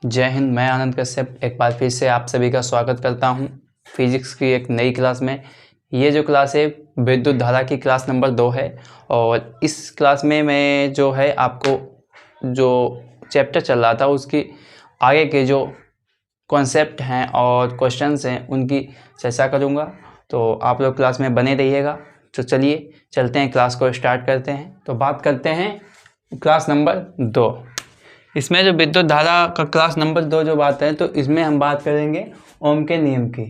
जय हिंद। मैं आनंद कश्यप एक बार फिर से आप सभी का स्वागत करता हूं फिजिक्स की एक नई क्लास में। ये जो क्लास है विद्युत धारा की क्लास नंबर 2 है और इस क्लास में मैं जो है आपको जो चैप्टर चल रहा था उसकी आगे के जो कॉन्सेप्ट हैं और क्वेश्चंस हैं उनकी चर्चा करूँगा, तो आप लोग क्लास में बने रहिएगा। तो चलिए चलते हैं, क्लास को स्टार्ट करते हैं। तो बात करते हैं क्लास नंबर 2। इसमें जो विद्युत धारा का क्लास नंबर 2 जो बात है, तो इसमें हम बात करेंगे ओम के नियम की।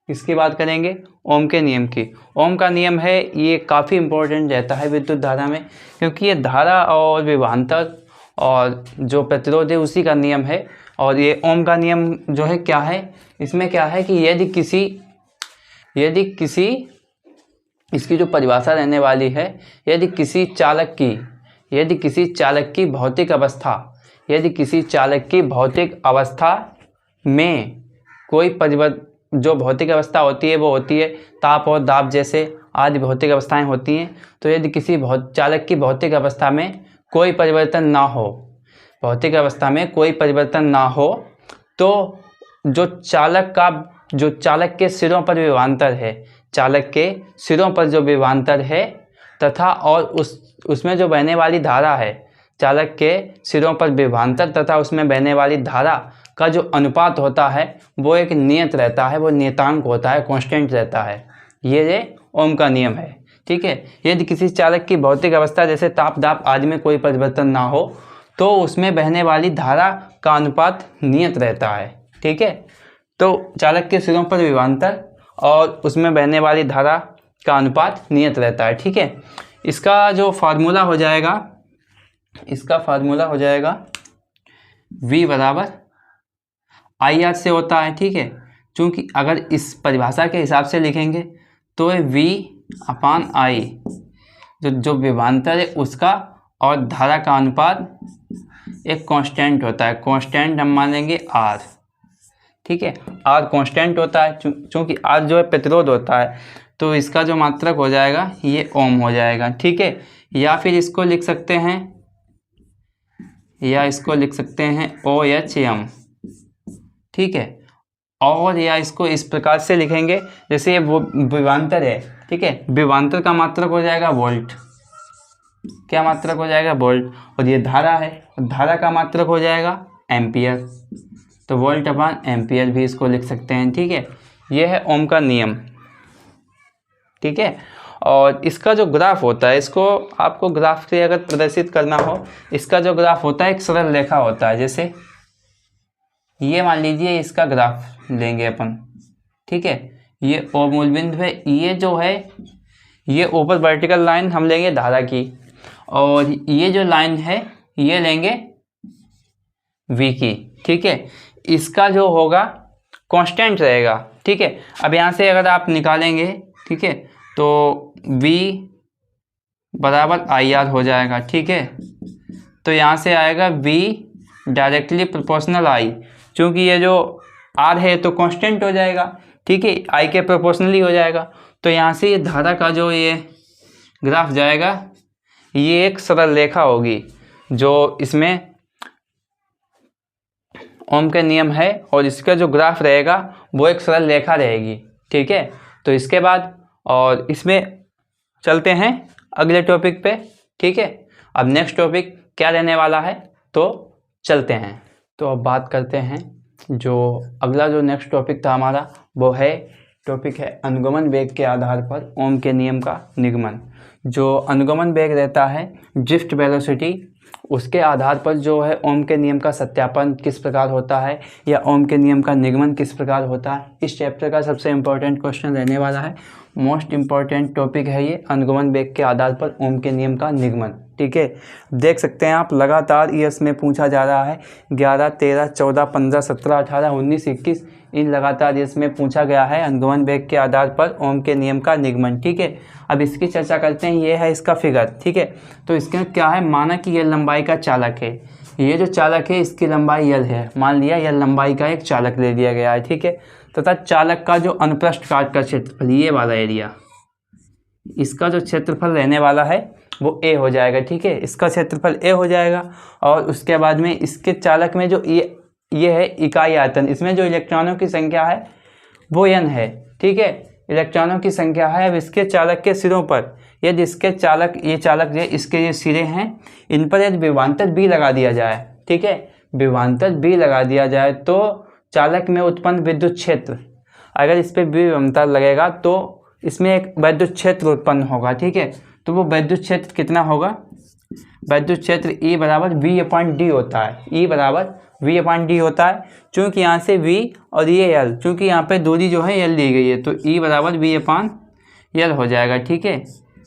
किसकी बात करेंगे? ओम के नियम की। ओम का नियम है, ये काफ़ी इम्पोर्टेंट रहता है विद्युत धारा में, क्योंकि ये धारा और विभवांतर और जो प्रतिरोध है उसी का नियम है। और ये ओम का नियम जो है क्या है, इसमें क्या है कि यदि किसी इसकी जो परिभाषा रहने वाली है, यदि किसी चालक की भौतिक अवस्था में कोई जो भौतिक अवस्था होती है वो होती है ताप और दाब जैसे आदि भौतिक अवस्थाएं होती हैं। तो यदि किसी चालक की भौतिक अवस्था में कोई परिवर्तन ना हो, तो जो चालक के सिरों पर विभवांतर है, तथा और उसमें जो बहने वाली धारा है, चालक के सिरों पर विभवांतर तथा उसमें बहने वाली धारा का जो अनुपात होता है वो एक नियत रहता है, वो नियतांक होता है, कांस्टेंट रहता है। ये ओम का नियम है, ठीक है। यदि किसी चालक की भौतिक अवस्था जैसे ताप दाब आदि में कोई परिवर्तन ना हो, तो उसमें बहने वाली धारा का अनुपात नियत रहता है, ठीक है। तो चालक के सिरों पर विभवांतर और उसमें बहने वाली धारा का अनुपात नियत रहता है, ठीक है। इसका जो फार्मूला हो जाएगा V बराबर IR से होता है, ठीक है। क्योंकि अगर इस परिभाषा के हिसाब से लिखेंगे तो V अपान I जो विभवांतर है उसका और धारा का अनुपात एक कांस्टेंट होता है। कांस्टेंट हम मानेंगे R, ठीक है। R कांस्टेंट होता है क्योंकि R जो है प्रतिरोध होता है, तो इसका जो मात्रक हो जाएगा ये ओम हो जाएगा, ठीक है। या फिर इसको लिख सकते हैं OHM, ठीक है। और या इसको इस प्रकार से लिखेंगे, जैसे ये वो विभवांतर है, ठीक है। विभवांतर का मात्रक हो जाएगा वोल्ट। क्या मात्रक हो जाएगा? वोल्ट। और ये धारा है, धारा का मात्रक हो जाएगा एम्पियर, तो वोल्ट अपान एम्पियर भी इसको लिख सकते हैं, ठीक है। ये है ओम का नियम, ठीक है। और इसका जो ग्राफ होता है, इसको आपको ग्राफ से अगर प्रदर्शित करना हो, इसका जो ग्राफ होता है एक सरल रेखा होता है। जैसे ये मान लीजिए इसका ग्राफ लेंगे अपन, ठीक है। ये ओ मूल बिंदु है, ये जो है ये ऊपर वर्टिकल लाइन हम लेंगे धारा की, और ये जो लाइन है ये लेंगे V की, ठीक है। इसका जो होगा कांस्टेंट रहेगा, ठीक है। अब यहाँ से अगर आप निकालेंगे, ठीक है, तो V बराबर IR हो जाएगा, ठीक है। तो यहाँ से आएगा V डायरेक्टली प्रोपोर्शनल I, क्योंकि ये जो R है तो कांस्टेंट हो जाएगा, ठीक है, I के प्रोपोर्शनली हो जाएगा। तो यहाँ से ये धारा का जो ये ग्राफ जाएगा, ये एक सरल रेखा होगी जो इसमें ओम के नियम है, और इसका जो ग्राफ रहेगा वो एक सरल रेखा रहेगी, ठीक है। तो इसके बाद और इसमें चलते हैं अगले टॉपिक पे, ठीक है। अब नेक्स्ट टॉपिक क्या रहने वाला है, तो चलते हैं। तो अब बात करते हैं, जो अगला जो नेक्स्ट टॉपिक था हमारा वो है टॉपिक है अनुगमन वेग के आधार पर ओम के नियम का निगमन। जो अनुगमन वेग रहता है, ड्रिफ्ट वेलोसिटी, उसके आधार पर जो है ओम के नियम का सत्यापन किस प्रकार होता है या ओम के नियम का निगमन किस प्रकार होता है, इस चैप्टर का सबसे इम्पोर्टेंट क्वेश्चन रहने वाला है। मोस्ट इम्पॉर्टेंट टॉपिक है ये, अनुगमन वेग के आधार पर ओम के नियम का निगमन, ठीक है। देख सकते हैं आप, लगातार ये इसमें पूछा जा रहा है। 11, 13, 14, 15, 17, 18, 19, 21 इन लगातार इसमें पूछा गया है अनुगमन वेग के आधार पर ओम के नियम का निगमन, ठीक है। अब इसकी चर्चा करते हैं। ये है इसका फिगर, ठीक है। तो इसके क्या है, माना कि ये लंबाई का चालक है, ये जो चालक है इसकी लंबाई L है, मान लिया यह लंबाई का एक चालक ले लिया गया है, ठीक है। तथा चालक का जो अनुप्रस्थ काट का क्षेत्रफल, ये वाला एरिया, इसका जो क्षेत्रफल रहने वाला है वो A हो जाएगा, ठीक है। इसका क्षेत्रफल A हो जाएगा, और उसके बाद में इसके चालक में जो ये ये है इकाई आयतन, इसमें जो इलेक्ट्रॉनों की संख्या है वो n है, ठीक है, इलेक्ट्रॉनों की संख्या है। अब इसके चालक के सिरों पर यदि इसके चालक ये इसके ये सिरे हैं, इन पर यदि विभवांतर B लगा दिया जाए, ठीक है, विभवांतर B लगा दिया जाए तो चालक में उत्पन्न विद्युत क्षेत्र, अगर इस पर विभवांतर लगेगा तो इसमें एक विद्युत क्षेत्र उत्पन्न होगा, ठीक है। तो वो विद्युत क्षेत्र कितना होगा, विद्युत क्षेत्र E बराबर V/D होता है, E बराबर V/D होता है। चूँकि यहाँ से V और ये L, चूँकि यहाँ पे दूरी जो है L दी गई है, तो E बराबर V/L हो जाएगा, ठीक है।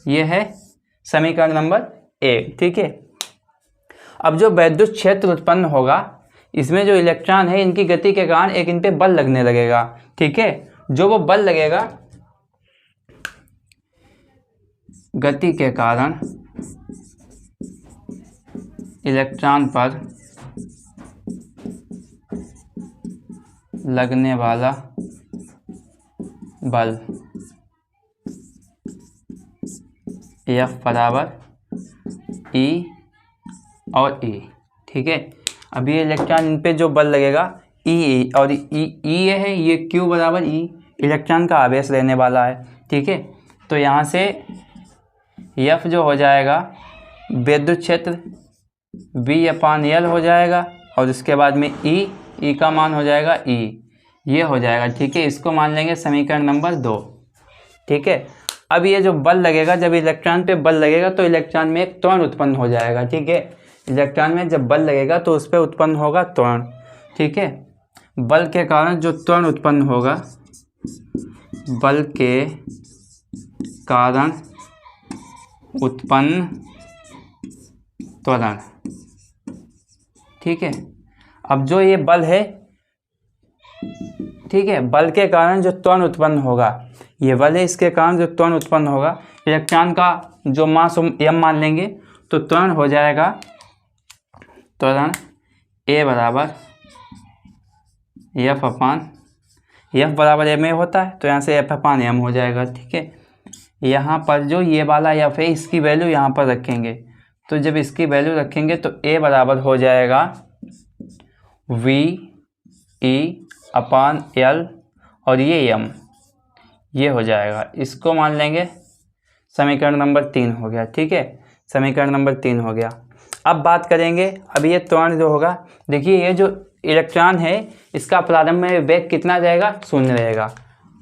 ये है समीकरण नंबर 1, ठीक है। अब जो विद्युत क्षेत्र उत्पन्न होगा, इसमें जो इलेक्ट्रॉन है इनकी गति के कारण एक इन पे बल लगने लगेगा, ठीक है। जो वो बल लगेगा गति के कारण इलेक्ट्रॉन पर लगने वाला बल F बराबर E और E, ठीक है। अब ये इलेक्ट्रॉन इन पे जो बल लगेगा E और E ये है, ये Q बराबर E इलेक्ट्रॉन का आवेश रहने वाला है, ठीक है। तो यहाँ से F जो हो जाएगा विद्युत क्षेत्र V/L हो जाएगा, और इसके बाद में E का मान हो जाएगा E, ये हो जाएगा, ठीक है। इसको मान लेंगे समीकरण नंबर 2, ठीक है। अब ये जो बल लगेगा, जब इलेक्ट्रॉन पे बल लगेगा तो इलेक्ट्रॉन में एक त्वरण उत्पन्न हो जाएगा, ठीक है। इलेक्ट्रॉन में जब बल लगेगा तो उस पर उत्पन्न होगा त्वरण, ठीक है। बल के कारण जो त्वरण उत्पन्न होगा, बल के कारण उत्पन्न त्वरण, ठीक है। अब जो ये बल है, ठीक है, बल के कारण जो त्वरण उत्पन्न होगा, ये बल है, इसके कारण जो त्वरण उत्पन्न होगा, इलेक्ट्रॉन का जो मास m मान लेंगे, तो त्वरण हो जाएगा, त्वरण A बराबर F बराबर ma होता है, तो यहाँ से F/m हो जाएगा, ठीक है। यहाँ पर जो ये वाला F है, इसकी वैल्यू यहाँ पर रखेंगे, तो जब इसकी वैल्यू रखेंगे तो A बराबर हो जाएगा V/E/L और ये m, ये हो जाएगा। इसको मान लेंगे समीकरण नंबर 3 हो गया, ठीक है, समीकरण नंबर 3 हो गया। अब बात करेंगे, अब ये त्वरण जो होगा, देखिए ये जो इलेक्ट्रॉन है इसका प्रारंभ में वेग कितना रहेगा, 0 रहेगा।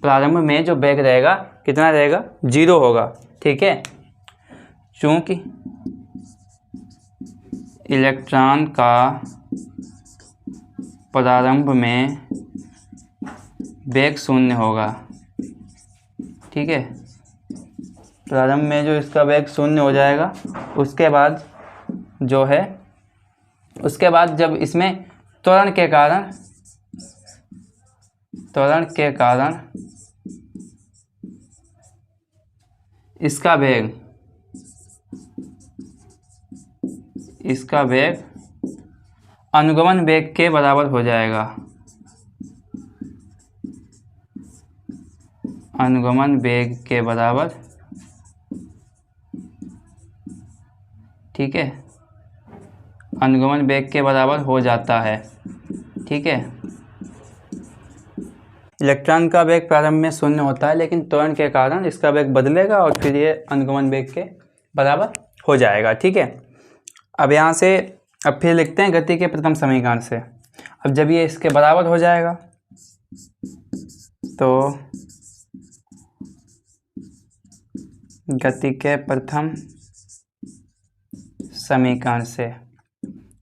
प्रारंभ में जो वेग रहेगा कितना रहेगा, 0 होगा, ठीक है। चूँकि इलेक्ट्रॉन का प्रारंभ में वेग 0 होगा, ठीक है, प्रारंभ में जो इसका वेग 0 हो जाएगा, उसके बाद जो है, उसके बाद जब इसमें त्वरण के कारण इसका वेग अनुगमन वेग के बराबर हो जाएगा, अनुगमन वेग के बराबर, ठीक है, अनुगमन वेग के बराबर हो जाता है, ठीक है। इलेक्ट्रॉन का वेग प्रारंभ में 0 होता है, लेकिन त्वरण के कारण इसका वेग बदलेगा और फिर ये अनुगमन वेग के बराबर हो जाएगा, ठीक है। अब यहाँ से अब फिर लिखते हैं गति के प्रथम समीकरण से। अब जब ये इसके बराबर हो जाएगा तो गति के प्रथम समीकरण से,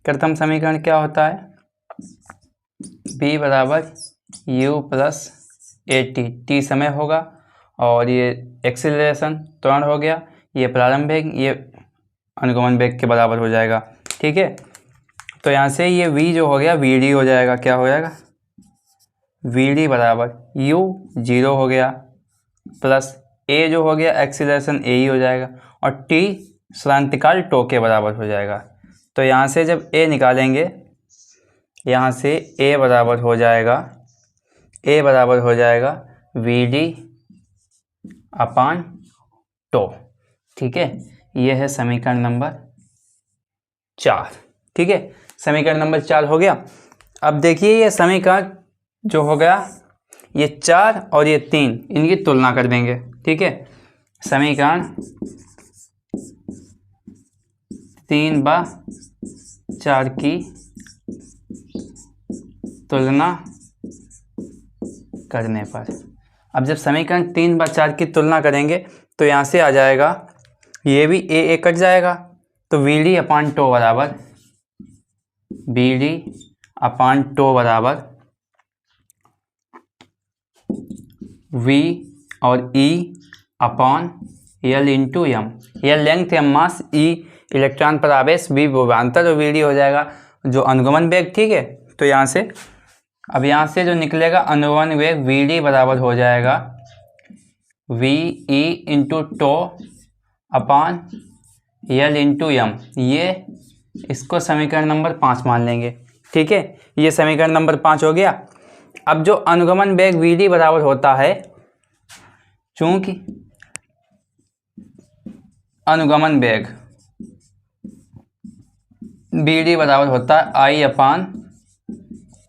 प्रथम समीकरण क्या होता है, B बराबर U प्लस AT, T समय होगा और ये एक्सीलरेशन त्वरण हो गया, ये प्रारंभ वेग, ये अनुगमन वेग के बराबर हो जाएगा, ठीक है। तो यहाँ से ये V जो हो गया VD हो जाएगा, क्या हो जाएगा, VD बराबर U 0 हो गया प्लस A जो हो गया एक्सीलरेशन AE हो जाएगा, और T स्लांतिकाल टो के बराबर हो जाएगा। तो यहाँ से जब A निकालेंगे, यहाँ से A बराबर हो जाएगा VD अपान टो, ठीक है। ये है समीकरण नंबर 4, ठीक है, समीकरण नंबर 4 हो गया। अब देखिए ये समीकरण जो हो गया, ये 4 और ये 3, इनकी तुलना कर देंगे। ठीक है, समीकरण 3/4 की तुलना करने पर, अब जब समीकरण 3/4 की तुलना करेंगे तो यहाँ से आ जाएगा, ये भी ए कट जाएगा, तो VD/τ बराबर VD/τ बराबर V और E/L into M. L length, M mass, E electron पर आवेश, V विभवांतर और VD हो जाएगा जो अनुगमन वेग। ठीक है, तो यहाँ से अब यहाँ से जो निकलेगा अनुगमन वेग VD बराबर हो जाएगा VE into τ/L into M. ये इसको समीकरण नंबर 5 मान लेंगे। ठीक है, ये समीकरण नंबर 5 हो गया। अब जो अनुगमन वेग VD बराबर होता है, चूंकि अनुगमन वेग VD बराबर होता है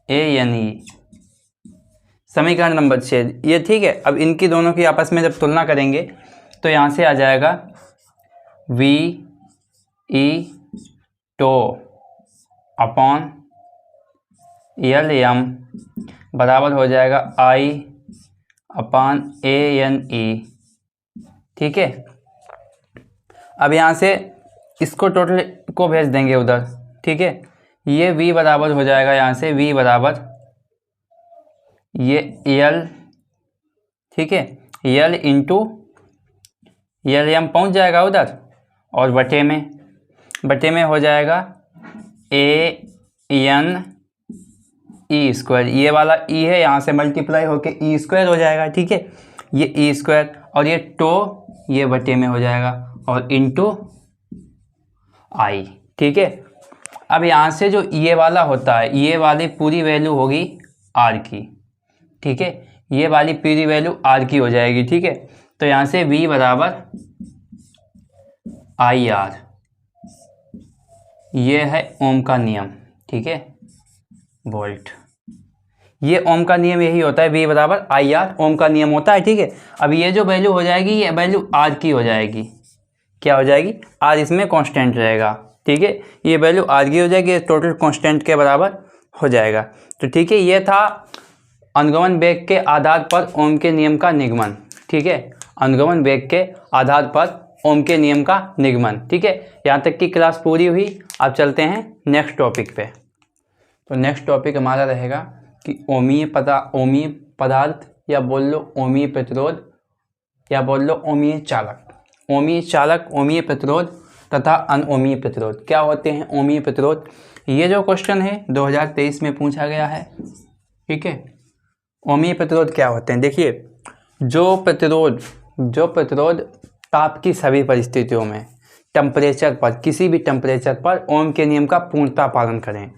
I/ANE, समीकरण नंबर 6 ये। ठीक है, अब इनकी दोनों की आपस में जब तुलना करेंगे तो यहाँ से आ जाएगा VE τ/LM बराबर हो जाएगा I/ANE। ठीक है, अब यहाँ से इसको टोटल को भेज देंगे उधर। ठीक है, ये V बराबर हो जाएगा, यहाँ से V बराबर ये L, ठीक है, L इंटू LM पहुँच जाएगा उधर, और बटे में हो जाएगा ANE²। ये वाला E है, यहाँ से मल्टीप्लाई होके E² हो जाएगा। ठीक है, ये E² और ये τ ये बटे में हो जाएगा और इंटू I। ठीक है, अब यहाँ से जो ये वाला होता है, ये वाली पूरी वैल्यू होगी R की। ठीक है, ये वाली पूरी वैल्यू R की हो जाएगी। ठीक है, तो यहाँ से V बराबर IR, ये है ओम का नियम। ठीक है, वोल्ट, ये ओम का नियम यही होता है, V बराबर IR ओम का नियम होता है। ठीक है, अब ये जो वैल्यू हो जाएगी, ये वैल्यू R की हो जाएगी। क्या हो जाएगी? R इसमें कांस्टेंट रहेगा। ठीक है, ये वैल्यू R की हो जाएगी, ये टोटल कांस्टेंट के बराबर हो जाएगा। तो ठीक है, ये था अनुगमन वेग के आधार पर ओम के नियम का निगमन। ठीक है, अनुगमन वेग के आधार पर ओम के नियम का निगमन। ठीक है, यहाँ तक की क्लास पूरी हुई। अब चलते हैं नेक्स्ट टॉपिक पे। तो नेक्स्ट टॉपिक हमारा रहेगा कि ओमीय पदार्थ, या बोल लो ओमीय प्रतिरोध, या बोल लो ओमीय चालक। ओमीय चालक, ओमीय प्रतिरोध तथा अनओमीय प्रतिरोध। क्या होते हैं ओमीय प्रतिरोध? ये जो क्वेश्चन है 2023 में पूछा गया है। ठीक है, ओमीय प्रतिरोध क्या होते हैं? देखिए, जो प्रतिरोध ताप की सभी परिस्थितियों में, टेम्परेचर पर, किसी भी टेम्परेचर पर ओम के नियम का पूर्णतः पालन करें।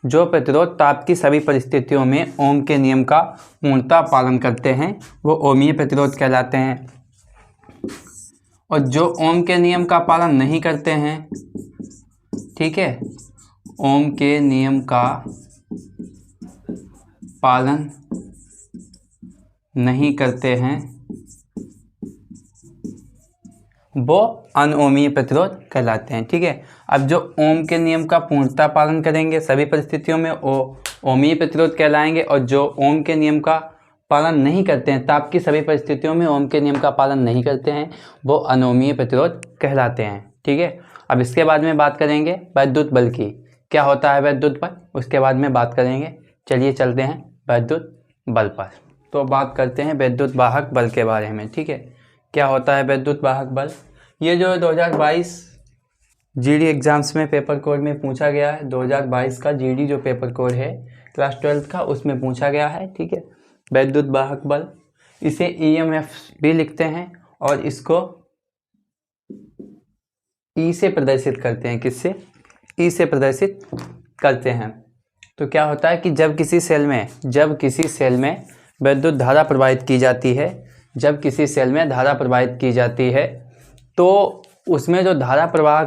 जो प्रतिरोध ताप की सभी परिस्थितियों में ओम के नियम का पूर्णतः पालन करते हैं, वो ओमीय प्रतिरोध कहलाते हैं। और जो ओम के नियम का पालन नहीं करते हैं, ठीक है, ओम के नियम का पालन नहीं करते हैं, वो अनओमीय प्रतिरोध कहलाते हैं। ठीक है, अब जो ओम के नियम का पूर्णतः पालन करेंगे सभी परिस्थितियों में, वो ओमीय प्रतिरोध कहलाएंगे। और जो ओम के नियम का पालन नहीं करते हैं, ताप की सभी परिस्थितियों में ओम के नियम का पालन नहीं करते हैं, वो अनओमीय प्रतिरोध कहलाते हैं। ठीक है, अब इसके बाद में बात करेंगे वैद्युत बल की। क्या होता है वैद्युत बल, उसके बाद में बात करेंगे। चलिए चलते हैं वैद्युत बल पर। तो बात करते हैं वैद्युत वाहक बल के बारे में। ठीक है, क्या होता है वैद्युत वाहक बल? ये जो 2022 जीडी एग्जाम्स में पेपर कोड में पूछा गया है, 2022 का जीडी जो पेपर कोड है क्लास 12th का, उसमें पूछा गया है। ठीक है, वैद्युत वाहक बल, इसे ईएमएफ भी लिखते हैं और इसको ई से प्रदर्शित करते हैं। किससे? ई से प्रदर्शित करते हैं। तो क्या होता है कि जब किसी सेल में वैद्युत धारा प्रवाहित की जाती है, जब किसी सेल में धारा प्रवाहित की जाती है, तो उसमें जो धारा प्रवाह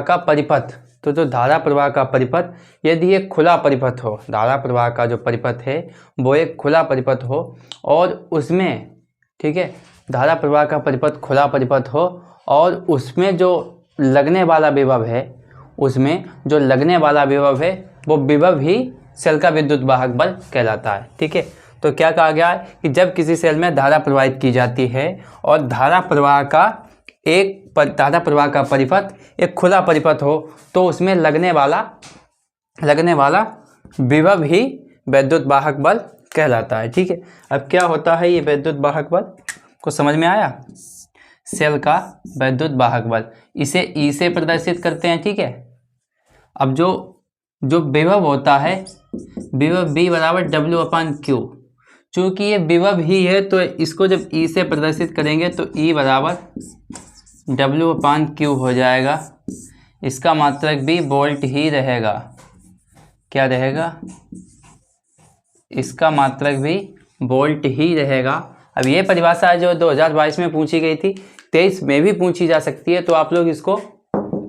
का परिपथ, तो जो धारा प्रवाह का परिपथ यदि एक खुला परिपथ हो, धारा प्रवाह का जो परिपथ है वो एक खुला परिपथ हो और उसमें, ठीक है, धारा प्रवाह का परिपथ खुला परिपथ हो और उसमें जो लगने वाला विभव है, उसमें जो लगने वाला विभव है वो विभव ही सेल का विद्युत वाहक बल कहलाता है। ठीक है, तो क्या कहा गया है कि जब किसी सेल में धारा प्रवाहित की जाती है और धारा प्रवाह का परिपथ एक खुला परिपथ हो तो उसमें लगने वाला विभव ही वैद्युत वाहक बल कहलाता है। ठीक है, अब क्या होता है ये वैद्युत वाहक बल, को समझ में आया? सेल का वैद्युत वाहक बल, इसे ई से प्रदर्शित करते हैं। ठीक है, अब जो विभव होता है, विभव V बराबर W/Q, चूँकि ये विभव ही है तो इसको जब ई से प्रदर्शित करेंगे तो E बराबर W/Q हो जाएगा। इसका मात्रक भी वोल्ट ही रहेगा। क्या रहेगा? इसका मात्रक भी वोल्ट ही रहेगा। अब ये परिभाषा जो 2022 में पूछी गई थी, 23 में भी पूछी जा सकती है, तो आप लोग इसको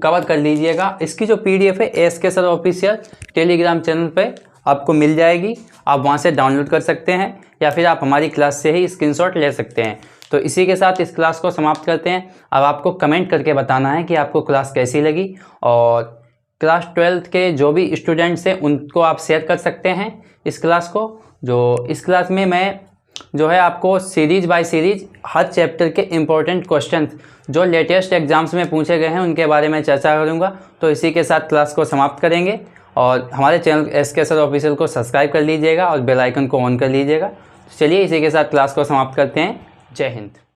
कवर कर लीजिएगा। इसकी जो PDF है SK sir official Telegram channel पे आपको मिल जाएगी, आप वहाँ से डाउनलोड कर सकते हैं या फिर आप हमारी क्लास से ही स्क्रीनशॉट ले सकते हैं। तो इसी के साथ इस क्लास को समाप्त करते हैं। अब आपको कमेंट करके बताना है कि आपको क्लास कैसी लगी, और क्लास 12th के जो भी स्टूडेंट्स हैं उनको आप शेयर कर सकते हैं इस क्लास को। जो इस क्लास में मैं जो है आपको series by series her chapter के इम्पोर्टेंट क्वेश्चन जो लेटेस्ट एग्जाम्स में पूछे गए हैं उनके बारे में चर्चा करूंगा। तो इसी के साथ क्लास को समाप्त करेंगे, और हमारे चैनल SK सर ऑफिशियल को सब्सक्राइब कर लीजिएगा और बेल आइकन को ऑन कर लीजिएगा। चलिए इसी के साथ क्लास को समाप्त करते हैं। जय हिंद।